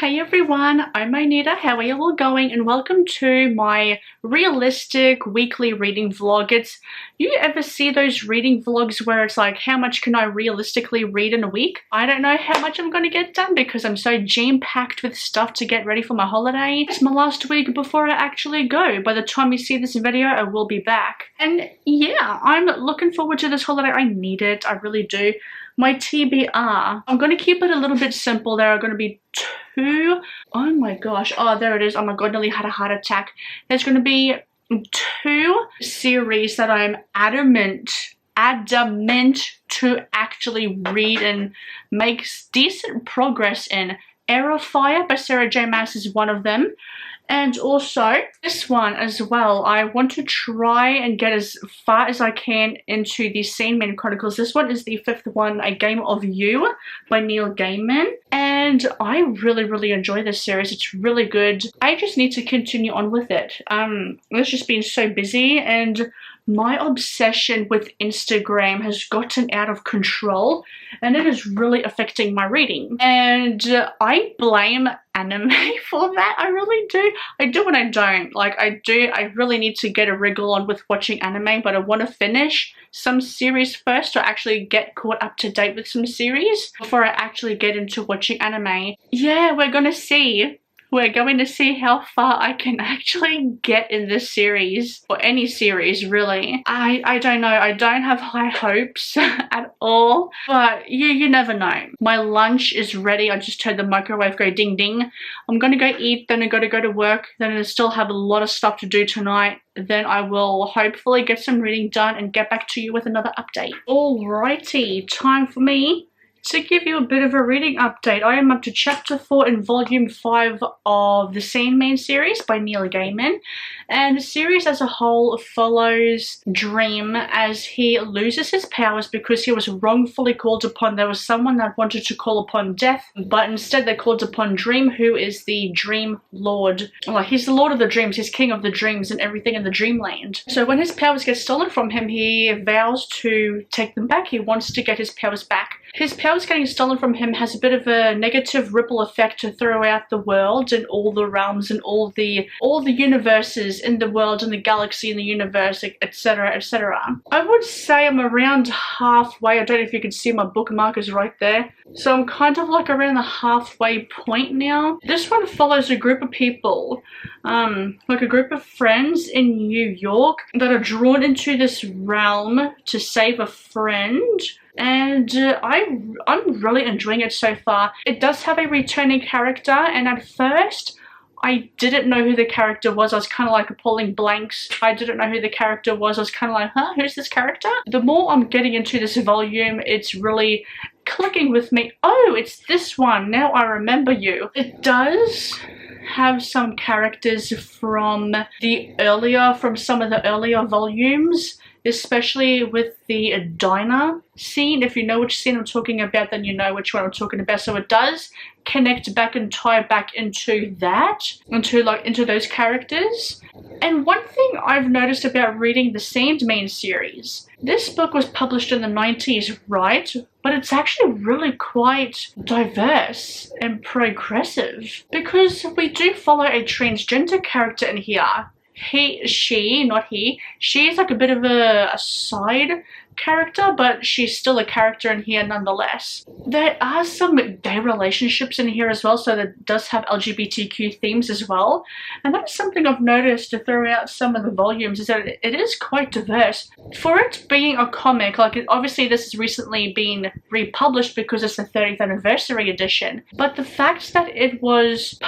Hey everyone, I'm Anita. How are you all going? And welcome to my realistic weekly reading vlog. You ever see those reading vlogs where it's like, how much can I realistically read in a week? I don't know how much I'm going to get done because I'm so jam-packed with stuff to get ready for my holiday. It's my last week before I actually go. By the time you see this video, I will be back. And yeah, I'm looking forward to this holiday. I need it. I really do. My TBR, I'm going to keep it a little bit simple. There are going to be two, oh my gosh, oh there it is, oh my god, nearly had a heart attack. There's going to be two series that I'm adamant to actually read and make decent progress in. Heir of Fire by Sarah J Maas is one of them. And also, this one as well, I want to try and get as far as I can into the Sandman Chronicles. This one is the fifth one, A Game of You by Neil Gaiman. And I really enjoy this series. It's really good. I just need to continue on with it. It's just been so busy, and my obsession with Instagram has gotten out of control, and it is really affecting my reading. And I blame anime for that. I really do. I do and I don't. Like, I really need to get a wriggle on with watching anime, but I want to finish some series first, or actually get caught up to date with some series before I actually get into watching anime. Yeah, we're going to see. We're going to see how far I can actually get in this series, or any series really. I don't know, I don't have high hopes at all, but you never know. My lunch is ready. I just heard the microwave go ding ding. I'm gonna go eat, then I gotta go to work, then I still have a lot of stuff to do tonight. Then I will hopefully get some reading done and get back to you with another update. Alrighty, time for me to give you a bit of a reading update. I am up to chapter 4 in volume 5 of the Sandman series by Neil Gaiman, and the series as a whole follows Dream as he loses his powers because he was wrongfully called upon. There was someone that wanted to call upon death, but instead they called upon Dream, who is the Dream Lord. Well, he's the Lord of the Dreams, he's king of the dreams and everything in the dreamland. So when his powers get stolen from him, he vows to take them back. He wants to get his powers back. His powers getting stolen from him has a bit of a negative ripple effect throughout the world and all the realms and all the universes in the world and the galaxy and the universe, etc, etc. I would say I'm around halfway. I don't know if you can see my bookmark is right there. So I'm kind of like around the halfway point now. This one follows a group of people, like a group of friends in New York that are drawn into this realm to save a friend. And I'm really enjoying it so far. It does have a returning character, and at first I didn't know who the character was. I was kind of like pulling blanks. I didn't know who the character was. I was kind of like, huh, who's this character? The more I'm getting into this volume, it's really clicking with me. Oh, it's this one. Now I remember you. It does have some characters from some of the earlier volumes, especially with the diner scene. If you know which scene I'm talking about, then you know which one I'm talking about. So it does connect back and tie back into that, into those characters. And one thing I've noticed about reading the Sandman series, this book was published in the 90s, right? But it's actually really quite diverse and progressive, because we do follow a transgender character in here. She is like a bit of a side character, but she's still a character in here nonetheless. There are some gay relationships in here as well, so that does have LGBTQ themes as well. And that's something I've noticed throughout some of the volumes, is that it is quite diverse. For it being a comic, like obviously this has recently been republished because it's the 30th anniversary edition, but the fact that it was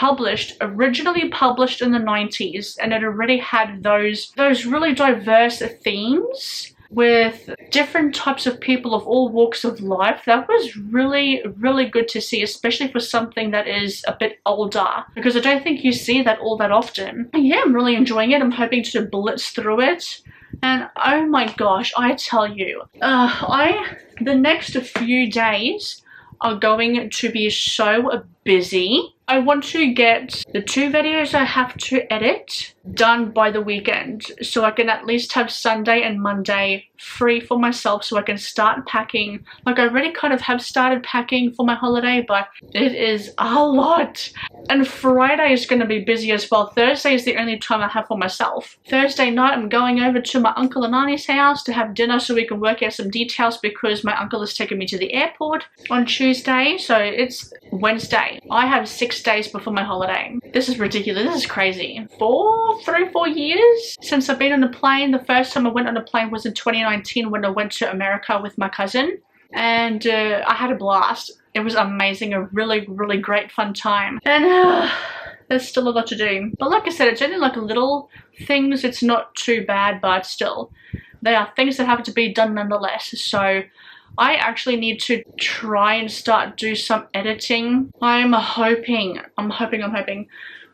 originally published in the 90s, and it already had those really diverse themes with different types of people of all walks of life, that was really good to see, especially for something that is a bit older, because I don't think you see that all that often. Yeah, I'm really enjoying it. I'm hoping to blitz through it, and oh my gosh, I tell you, the next few days are going to be so busy. I want to get the 2 videos I have to edit done by the weekend, so I can at least have Sunday and Monday free for myself so I can start packing. Like, I already kind of have started packing for my holiday, but it is a lot. And Friday is going to be busy as well. Thursday is the only time I have for myself. Thursday night I'm going over to my uncle and auntie's house to have dinner so we can work out some details, because my uncle is taking me to the airport on Tuesday, so it's Wednesday. I have 6 days before my holiday. This is ridiculous. This is crazy. 3 or 4 years since I've been on a plane. The first time I went on a plane was in 2019 when I went to America with my cousin, and I had a blast. It was amazing, a really, really great fun time. And there's still a lot to do. But like I said, it's only like little things. It's not too bad, but still, they are things that have to be done nonetheless. So I actually need to try and start do some editing. I'm hoping.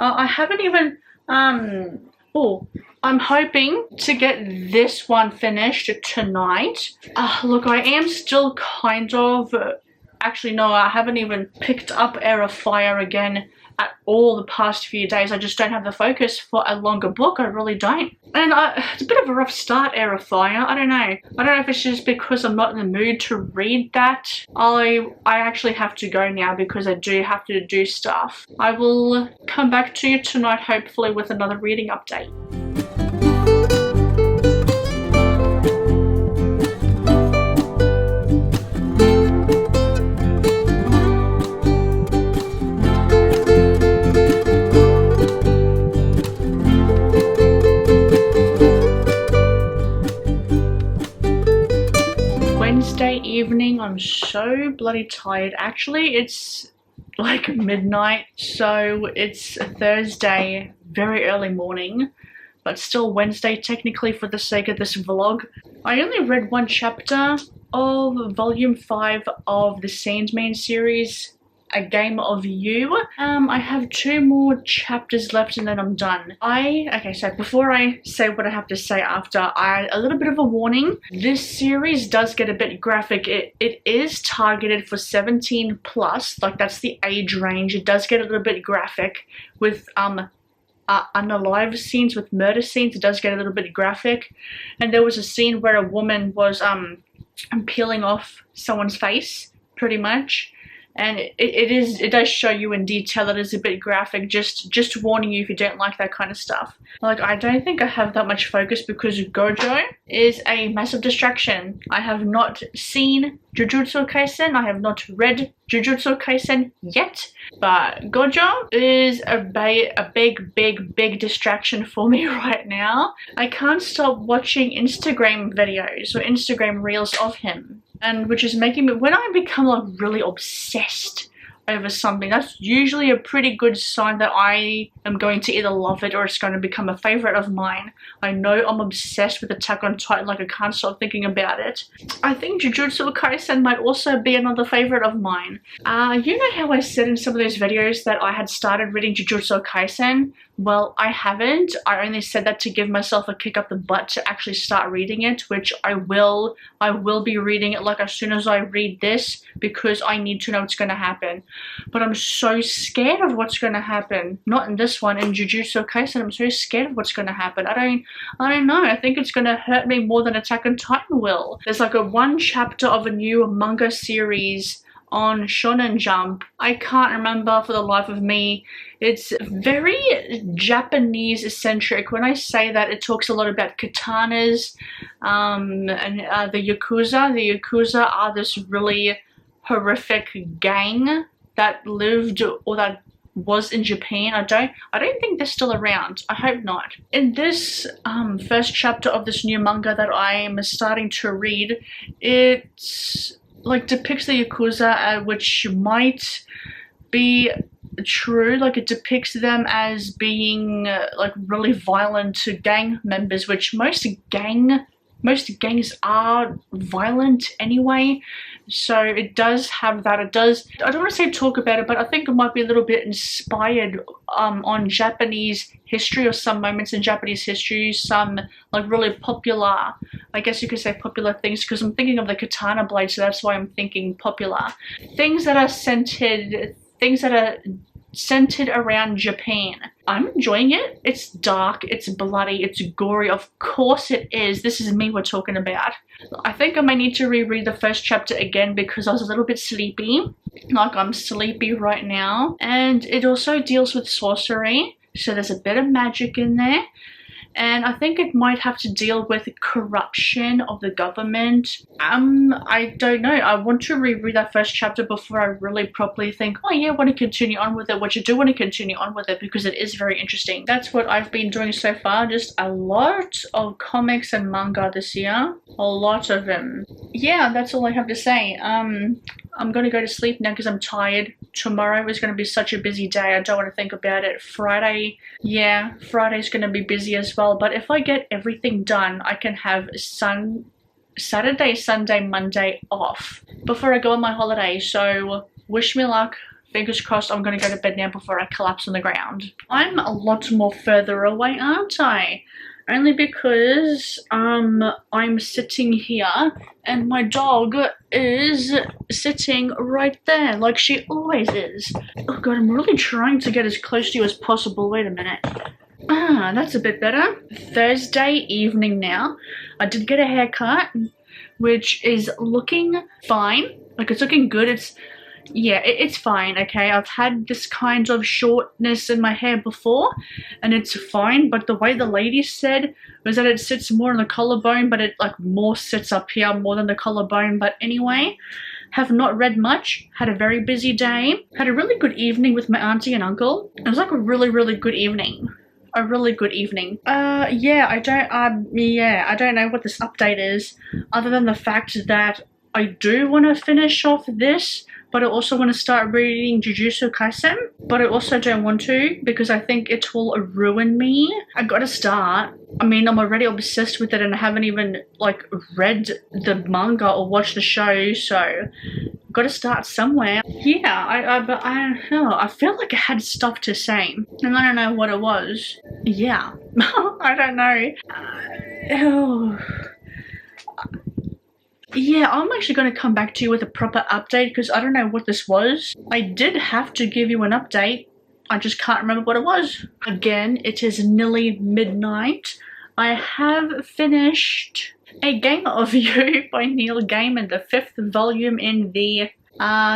I haven't even, I'm hoping to get this one finished tonight. Look, I am still kind of, actually no, I haven't even picked up Heir of Fire again at all the past few days. I just don't have the focus for a longer book. I really don't. And it's a bit of a rough start, Heir of Fire. I don't know. I don't know if it's just because I'm not in the mood to read that. I actually have to go now because I do have to do stuff. I will come back to you tonight, hopefully, with another reading update. Wednesday evening. I'm so bloody tired. Actually, it's like midnight, so it's a Thursday, very early morning, but still Wednesday technically for the sake of this vlog. I only read 1 chapter of volume 5 of the Sandman series, A Game of You. I have 2 more chapters left and then I'm done. Okay, so before I say what I have to say after, a little bit of a warning. This series does get a bit graphic. It is targeted for 17 plus, like that's the age range. It does get a little bit graphic with unalive scenes, with murder scenes. It does get a little bit graphic. And there was a scene where a woman was peeling off someone's face, pretty much. And it does show you in detail that it's a bit graphic, just warning you if you don't like that kind of stuff. Like, I don't think I have that much focus because Gojo is a massive distraction. I have not seen Jujutsu Kaisen, I have not read Jujutsu Kaisen yet, but Gojo is a big distraction for me right now. I can't stop watching Instagram videos or Instagram reels of him. And which is making me, when I become like really obsessed over something, that's usually a pretty good sign that I am going to either love it or it's going to become a favorite of mine. I know I'm obsessed with Attack on Titan, like I can't stop thinking about it. I think Jujutsu Kaisen might also be another favorite of mine. You know how I said in some of those videos that I had started reading Jujutsu Kaisen? Well, I haven't. I only said that to give myself a kick up the butt to actually start reading it, which I will. I will be reading it like as soon as I read this because I need to know what's going to happen. But I'm so scared of what's going to happen. Not in this one, in Jujutsu Kaisen, I'm so scared of what's going to happen. I don't know. I think it's going to hurt me more than Attack on Titan will. There's like 1 chapter of a new manga series on Shonen Jump. I can't remember for the life of me. It's very Japanese eccentric. When I say that, it talks a lot about katanas and the Yakuza. The Yakuza are this really horrific gang that lived or that was in Japan. I don't think they're still around. I hope not. In this first chapter of this new manga that I am starting to read, it's like depicts the Yakuza, which might be true. Like, it depicts them as being like really violent gang members, which most gangs are violent anyway. So it does have that. It does, I don't want to say talk about it, but I think it might be a little bit inspired on Japanese history, or some moments in Japanese history, some like really popular, I guess you could say popular things, because I'm thinking of the katana blade, so that's why I'm thinking popular. Things that are centered, things that are centered around Japan. I'm enjoying it. It's dark, it's bloody, it's gory. Of course it is. This is me we're talking about. I think I may need to reread the first chapter again because I was a little bit sleepy. Like, I'm sleepy right now. And it also deals with sorcery, so there's a bit of magic in there. And I think it might have to deal with corruption of the government. I don't know. I want to reread that first chapter before I really properly think, oh yeah, I want to continue on with it, which I do want to continue on with it because it is very interesting. That's what I've been doing so far. Just a lot of comics and manga this year. A lot of them. Yeah, that's all I have to say. I'm going to go to sleep now because I'm tired. Tomorrow is going to be such a busy day. I don't want to think about it. Friday, yeah, Friday's going to be busy as well. But if I get everything done, I can have Saturday, Sunday, Monday off before I go on my holiday. So wish me luck. Fingers crossed. I'm going to go to bed now before I collapse on the ground. I'm a lot more further away, aren't I? Only because I'm sitting here and my dog is sitting right there like she always is. Oh god, I'm really trying to get as close to you as possible. Wait a minute. Ah, that's a bit better. Thursday evening now. I did get a haircut, which is looking fine. Like, it's looking good. It's fine, okay? I've had this kind of shortness in my hair before, and it's fine, but the way the lady said was that it sits more on the collarbone, but it, like, more sits up here more than the collarbone. But anyway, have not read much, had a very busy day, had a really good evening with my auntie and uncle. It was like a really, really good evening. A really good evening. I don't know what this update is, other than the fact that I do want to finish off this, but I also want to start reading Jujutsu Kaisen, but I also don't want to because I think it will ruin me. I gotta start. I mean, I'm already obsessed with it and I haven't even, like, read the manga or watched the show, so gotta start somewhere. Yeah, I feel like I had stuff to say, and I don't know what it was. Yeah, I don't know. Yeah, I'm actually going to come back to you with a proper update because I don't know what this was. I did have to give you an update. I just can't remember what it was. Again, it is nearly midnight. I have finished A Game of You by Neil Gaiman, the 5th volume in the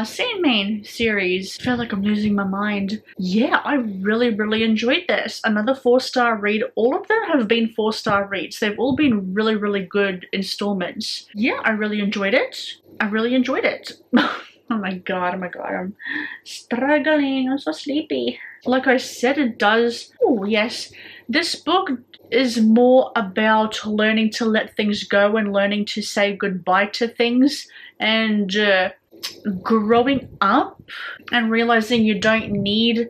Sandman series. I feel like I'm losing my mind. Yeah, I really, really enjoyed this. Another 4-star read. All of them have been 4-star reads. They've all been really, really good installments. Yeah, I really enjoyed it. I really enjoyed it. Oh my god, I'm struggling. I'm so sleepy. Like I said, it does. Oh, yes. This book is more about learning to let things go and learning to say goodbye to things and growing up and realizing you don't need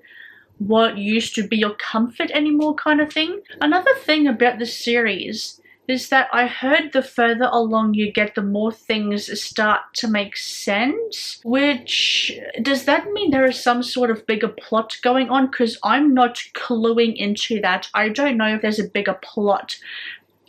what used to be your comfort anymore, kind of thing. Another thing about this series is that I heard the further along you get, the more things start to make sense. Which, does that mean there is some sort of bigger plot going on? Because I'm not cluing into that. I don't know if there's a bigger plot.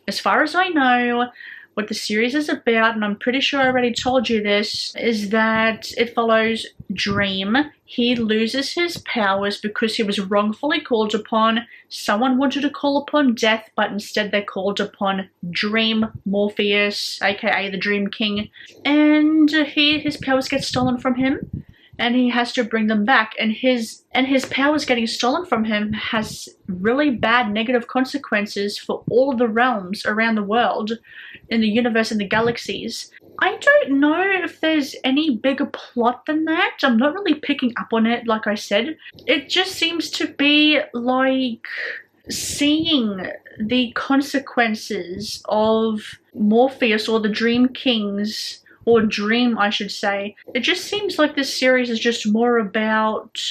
As far as I know, what the series is about, and I'm pretty sure I already told you this, is that it follows Dream. He loses his powers because he was wrongfully called upon. Someone wanted to call upon Death, but instead they called upon Dream Morpheus, aka the Dream King. And his powers get stolen from him, and he has to bring them back. And his powers getting stolen from him has really bad negative consequences for all the realms around the world, in the universe and the galaxies. I don't know if there's any bigger plot than that. I'm not really picking up on it, like I said. It just seems to be like seeing the consequences of Morpheus, or the Dream Kings, or Dream, I should say. It just seems like this series is just more about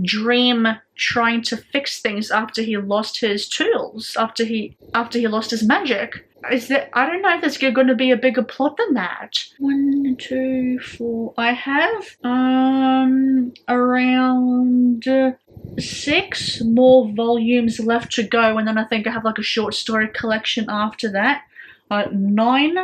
Dream trying to fix things after he lost his tools, after he lost his magic. I don't know if there's going to be a bigger plot than that. 1, 2, 4. I have around 6 more volumes left to go, and then I think I have like a short story collection after that. 9.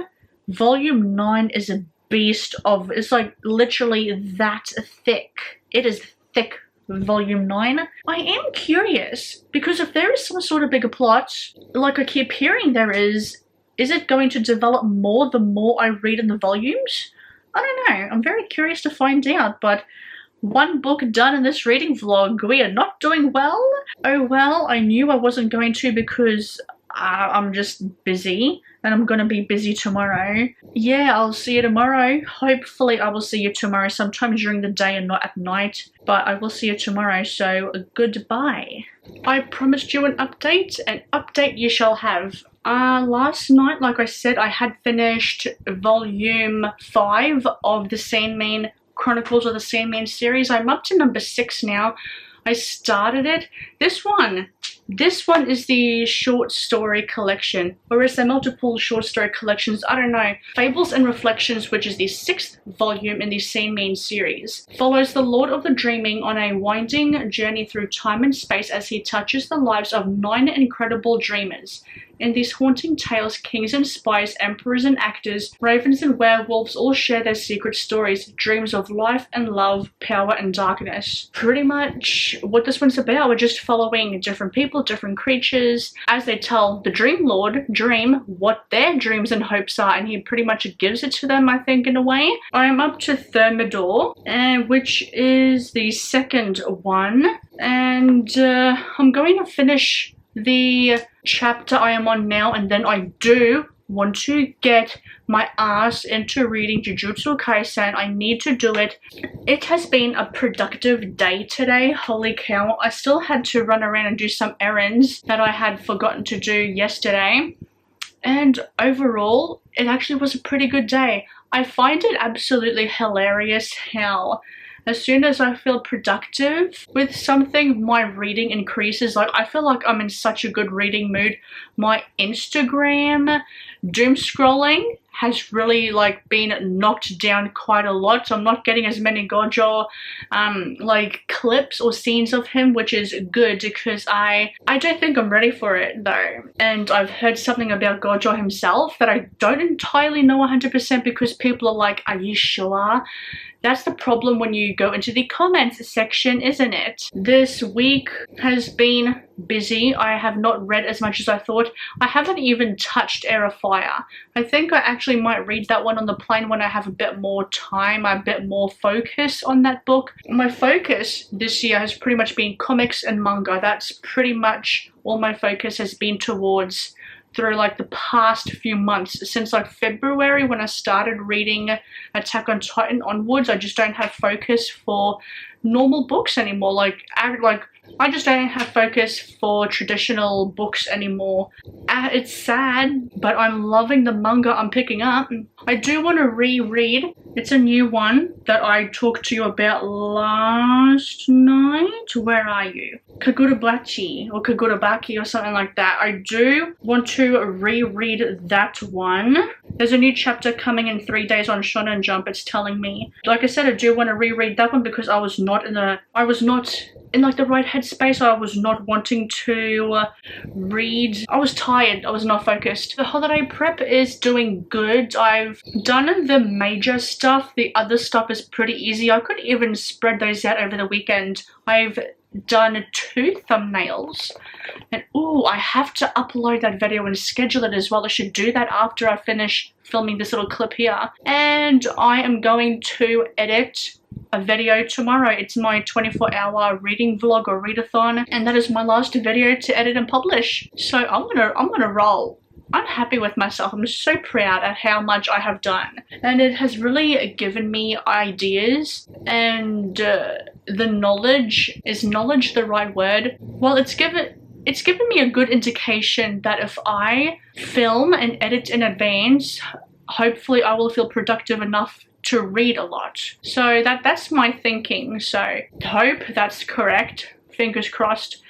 Volume 9 is a beast of, it's like literally that thick. It is thick Volume 9. I am curious, because if there is some sort of bigger plot, like I keep hearing there is it going to develop more the more I read in the volumes? I don't know. I'm very curious to find out, but one book done in this reading vlog. We are not doing well. Oh well, I knew I wasn't going to because I'm just busy and I'm gonna be busy tomorrow. Yeah, I'll see you tomorrow. Hopefully I will see you tomorrow sometime during the day and not at night, but I will see you tomorrow, so goodbye. I promised you an update you shall have. Last night, like I said, I had finished volume 5 of the Sandman Chronicles of the Sandman series. I'm up to number 6 now. I started it. This one is the short story collection, or is there multiple short story collections? I don't know. Fables and Reflections, which is the 6th volume in the Sandman series, follows the Lord of the Dreaming on a winding journey through time and space as he touches the lives of 9 incredible dreamers. In these haunting tales, kings and spies, emperors and actors, ravens and werewolves all share their secret stories, dreams of life and love, power and darkness. Pretty much what this one's about. We're just following different people, different creatures, as they tell the Dream Lord, Dream, what their dreams and hopes are, and he pretty much gives it to them, I think, in a way. I'm up to Thermidor, which is the 2nd one, and I'm going to finish the chapter I am on now, and then I do want to get my ass into reading Jujutsu Kaisen. I need to do it. It has been a productive day today. Holy cow. I still had to run around and do some errands that I had forgotten to do yesterday. And overall, it actually was a pretty good day. I find it absolutely hilarious how as soon as I feel productive with something, my reading increases. Like, I feel like I'm in such a good reading mood. My Instagram doom scrolling has really like been knocked down quite a lot, so I'm not getting as many Gojo like clips or scenes of him, which is good because I don't think I'm ready for it though. And I've heard something about Gojo himself that I don't entirely know 100% because people are like, are you sure? That's the problem when you go into the comments section, isn't it? This week has been busy. I have not read as much as I thought. I haven't even touched Heir of Fire. I think I actually might read that one on the plane when I have a bit more time, a bit more focus on that book. My focus this year has pretty much been comics and manga. That's pretty much all my focus has been towards through like the past few months. Since like February when I started reading Attack on Titan onwards, I just don't have focus for normal books anymore. I just don't have focus for traditional books anymore. It's sad, but I'm loving the manga I'm picking up. I do want to reread. It's a new one that I talked to you about last night. Where are you? Kagurabachi or Kagurabaki or something like that. I do want to reread that one. There's a new chapter coming in 3 days on Shonen Jump, it's telling me. Like I said, I do want to reread that one because I was not in like the right headspace. I was not wanting to read. I was tired. I was not focused. The holiday prep is doing good. I've done the major stuff. The other stuff is pretty easy. I could even spread those out over the weekend. I've done 2 thumbnails, and ooh, I have to upload that video and schedule it as well. I should do that after I finish filming this little clip here. And I am going to edit a video tomorrow. It's my 24-hour reading vlog or readathon, and that is my last video to edit and publish. So I'm gonna roll. I'm happy with myself. I'm so proud at how much I have done, and it has really given me ideas. And the knowledge, is knowledge the right word? Well, it's given me a good indication that if I film and edit in advance, hopefully I will feel productive enough to read a lot. So that's my thinking. So hope that's correct. Fingers crossed.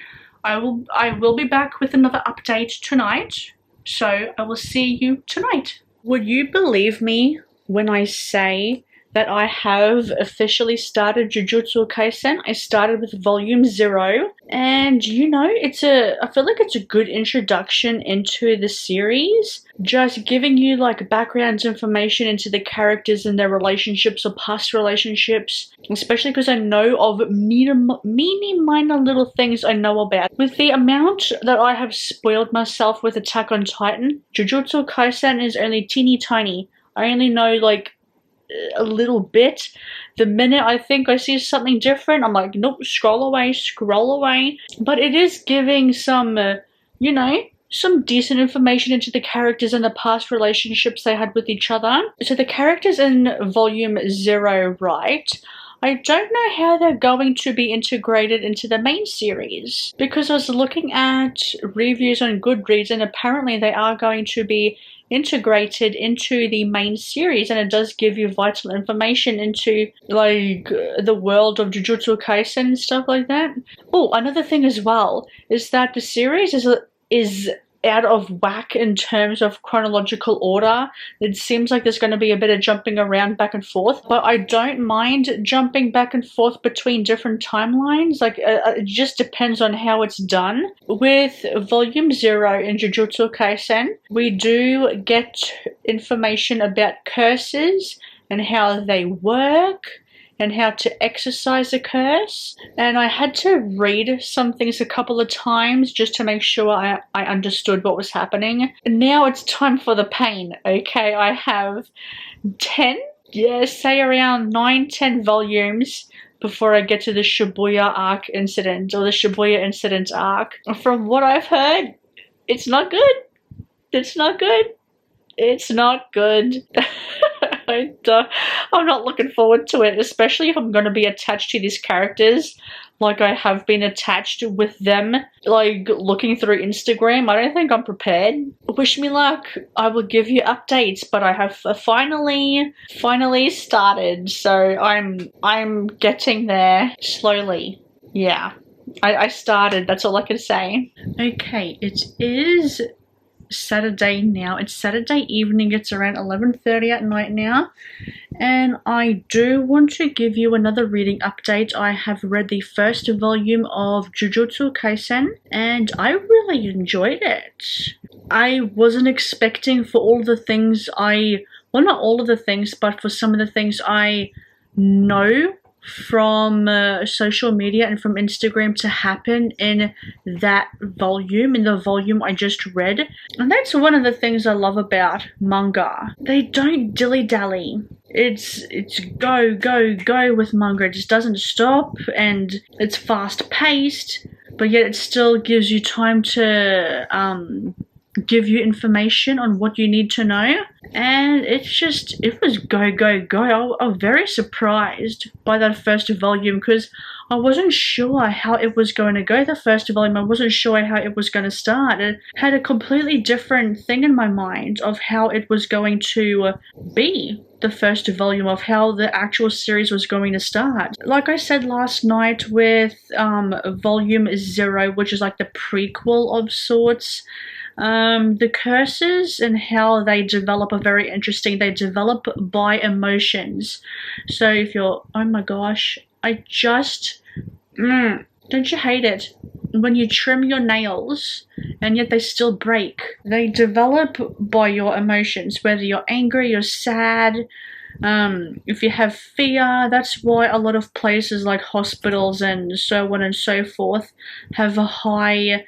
I will be back with another update tonight. So I will see you tonight. Would you believe me when I say that I have officially started Jujutsu Kaisen? I started with volume 0 And you know, I feel like it's a good introduction into the series, just giving you like background information into the characters and their relationships or past relationships, especially because I know of many minor little things I know about. With the amount that I have spoiled myself with Attack on Titan, Jujutsu Kaisen is only teeny tiny. I only know like a little bit. The minute I think I see something different, I'm like, nope, scroll away. But it is giving some, you know, some decent information into the characters and the past relationships they had with each other. So the characters in Volume 0, right? I don't know how they're going to be integrated into the main series, because I was looking at reviews on Goodreads and apparently they are going to be integrated into the main series, and it does give you vital information into like the world of Jujutsu Kaisen and stuff like that. Oh, another thing as well is that the series is out of whack in terms of chronological order. It seems like there's going to be a bit of jumping around back and forth, but I don't mind jumping back and forth between different timelines. Like it just depends on how it's done. With Volume 0 in Jujutsu Kaisen, we do get information about curses and how they work and how to exercise a curse, and I had to read some things a couple of times just to make sure I understood what was happening. And now it's time for the pain, okay? I have 10, say around 9-10 volumes before I get to the Shibuya arc incident, or the Shibuya incident arc. From what I've heard, it's not good. It's not good. It's not good. I'm not looking forward to it, especially if I'm going to be attached to these characters like I have been attached with them, like looking through Instagram. I don't think I'm prepared. Wish me luck. I will give you updates, but I have finally started, so I'm getting there slowly. Yeah, I started. That's all I can say. Okay, it is Saturday now. It's Saturday evening. It's around 11:30 at night now, and I do want to give you another reading update. I have read the first volume of Jujutsu Kaisen and I really enjoyed it. I wasn't expecting for all the things well, not all of the things, but for some of the things I know from social media and from Instagram to happen in that volume, in the volume I just read. And that's one of the things I love about manga. They don't dilly-dally. It's go with manga. It just doesn't stop, and it's fast-paced, but yet it still gives you time to give you information on what you need to know. And it was go. I was very surprised by that first volume because I wasn't sure how it was going to go. The first volume, I wasn't sure how it was going to start. It had a completely different thing in my mind of how it was going to be. The first volume of how the actual series was going to start. Like I said last night with Volume 0, which is like the prequel of sorts, the curses and how they develop are very interesting. They develop by emotions. So if you're, oh my gosh, don't you hate it when you trim your nails and yet they still break? They develop by your emotions, whether you're angry, you're sad, if you have fear. That's why a lot of places like hospitals and so on and so forth have a high,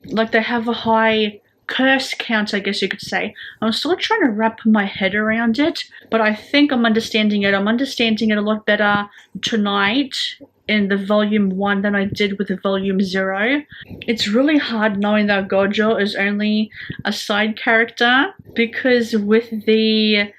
curse count, I guess you could say. I'm still trying to wrap my head around it, but I think I'm understanding it. I'm understanding it a lot better tonight in the Volume 1 than I did with the Volume 0. It's really hard knowing that Gojo is only a side character, because with the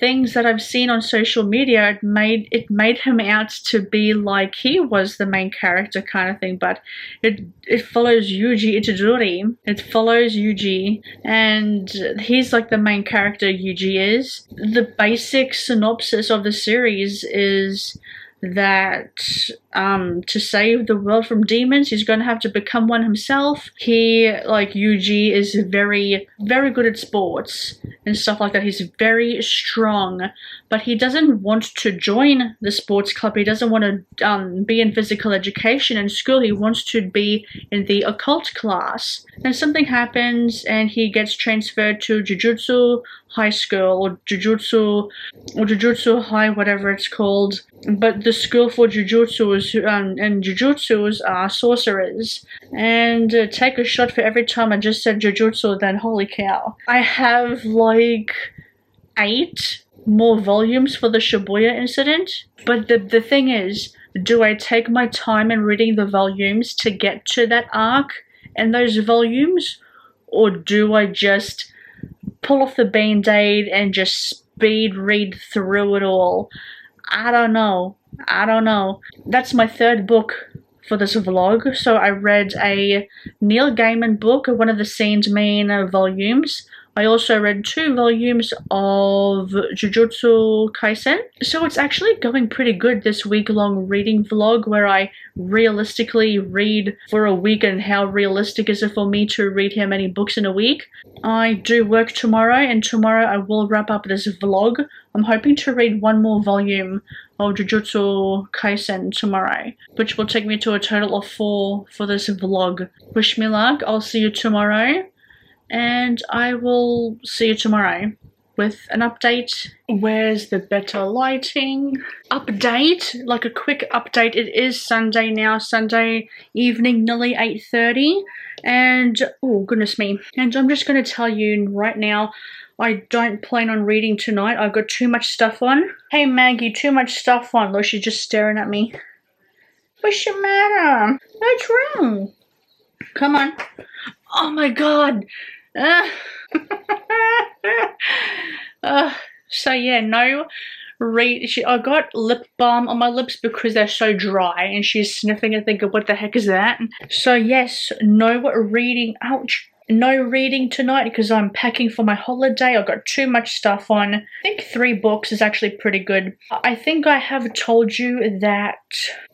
things that I've seen on social media, it made him out to be like he was the main character kind of thing, but it follows Yuji Itadori. It follows Yuji, and he's like the main character. Yuji is. The basic synopsis of the series is that to save the world from demons, he's gonna have to become one himself. He, like Yuji, is very, very good at sports and stuff like that. He's very strong, but he doesn't want to join the sports club. He doesn't want to be in physical education in school. He wants to be in the occult class. And something happens and he gets transferred to Jujutsu High School, or Jujutsu High, whatever it's called. But the school for Jujutsus and Jujutsus are sorcerers. And take a shot for every time I just said Jujutsu, then holy cow. I have like 8 more volumes for the Shibuya incident. But the thing is, do I take my time in reading the volumes to get to that arc and those volumes? Or do I just pull off the band-aid and just speed read through it all? I don't know. That's my 3rd book for this vlog. So I read a Neil Gaiman book, one of the Sandman volumes. I also read 2 volumes of Jujutsu Kaisen. So it's actually going pretty good, this week-long reading vlog, where I realistically read for a week. And how realistic is it for me to read how many books in a week? I do work tomorrow, and tomorrow I will wrap up this vlog. I'm hoping to read 1 more volume of Jujutsu Kaisen tomorrow, which will take me to a total of 4 for this vlog. Wish me luck. I'll see you tomorrow. And I will see you tomorrow with an update. Where's the better lighting? Update, like a quick update. It is Sunday now, Sunday evening, nearly 8:30. And, oh goodness me. And I'm just going to tell you right now, I don't plan on reading tonight. I've got too much stuff on. Hey Maggie, too much stuff on. Look, she's just staring at me. What's the matter? What's wrong? Come on. Oh my god. So yeah, no I got lip balm on my lips because they're so dry, and she's sniffing and thinking, what the heck is that? So yes, no reading, ouch. No reading tonight because I'm packing for my holiday. I've got too much stuff on. I think 3 books is actually pretty good. I think I have told you that,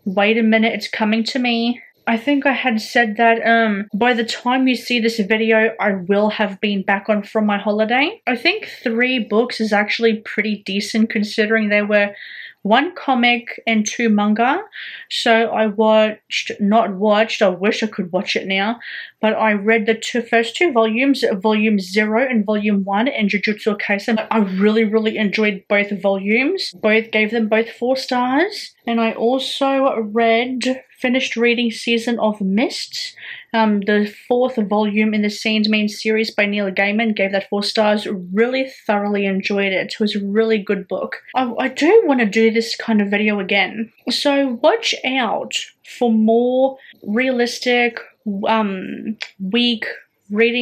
wait a minute, it's coming to me. I think I had said that by the time you see this video, I will have been back on from my holiday. I think 3 books is actually pretty decent considering they were 1 comic and 2 manga. So I I wish I could watch it now, but I read the first 2 volumes, volume 0 and volume 1 in Jujutsu Kaisen. I really enjoyed both volumes. Gave them both 4 stars. And I also finished reading Season of Mist, the 4th volume in the Sandman series by Neil Gaiman. Gave that 4 stars. Really thoroughly enjoyed it. It was a really good book. I do want to do this kind of video again. So watch out for more realistic reading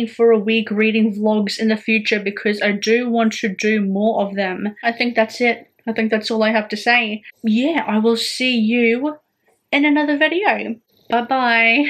for a week reading vlogs in the future, because I do want to do more of them. I think that's it. I think that's all I have to say. Yeah, I will see you in another video. Bye bye.